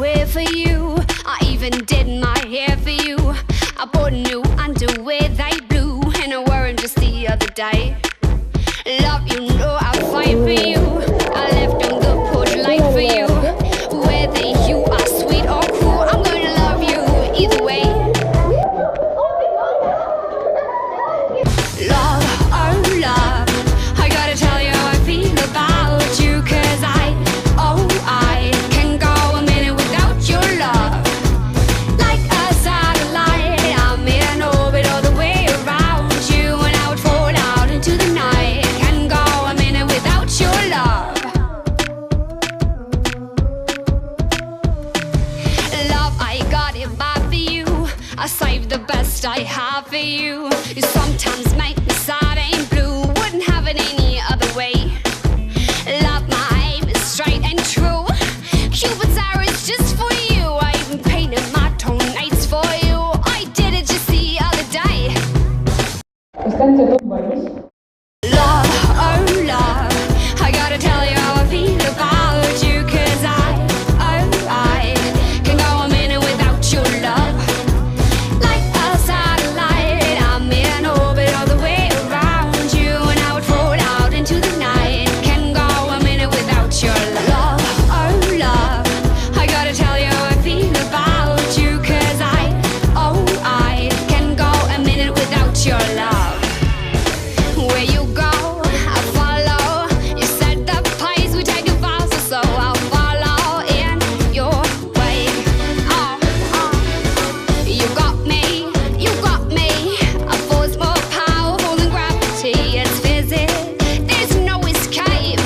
underwear for you. I even did my hair for you. I bought new underwear, they blue, and I wore them just the other day. Love, you know I fight for you. I left on the porch light for you. Whether you are sweet or cruel, I'm gonna love you either way. Love, oh love, I gotta tell you how I feel about you. Cause I can go a minute without your love. Like a satellite, I'm in orbit all the way around you, and I would fall out into the night. Can go a minute without your love. Love, I got it bad for you. I saved the best I have for you. You sometimes make me sad and blue. Wouldn't have it any other way. Love, my aim is straight and true. Cupid's arrow is just for you. I even painted my toenails for you. I did it just the other day. Love, oh love, I gotta tell you how I feel about you. Cause I can go a minute without your love. Like a satellite, I'm in orbit all the way around you, and I would fall out into the night. Can go a minute without your love. Oh love, I gotta tell you how I feel about you. Cause I can go a minute without your love. Where you go, I follow. You set the pace, we take it faster, so I'll follow in your way. You got me. A force more powerful than gravity. It's physics, there's no escape.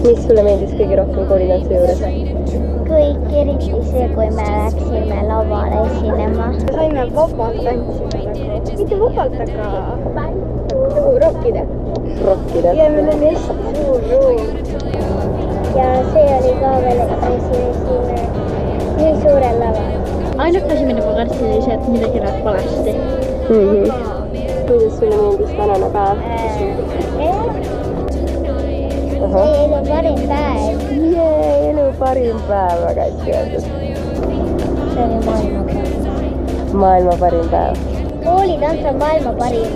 Mis sulle meeldis kõige rohkem koolitantsu juures? Kõik eriti see, kui me läksime lavale esinema. Saime vabalt tantsida nagu. Mitte vabalt, aga nagu rokkida. Ja meil oli hästi suur ruum. Ja see oli ka veel, et me esimesime nii suurel laval. Ainult asi, mida ma kartsin, oli see, et midagi läheb valesti. Kuidas sulle meeldis tänane päev? Elu parim päev. Elu parim päev, väga hästi öeldud. See oli maailma päev. Maailma parim päev. Koolitants on maailma parim.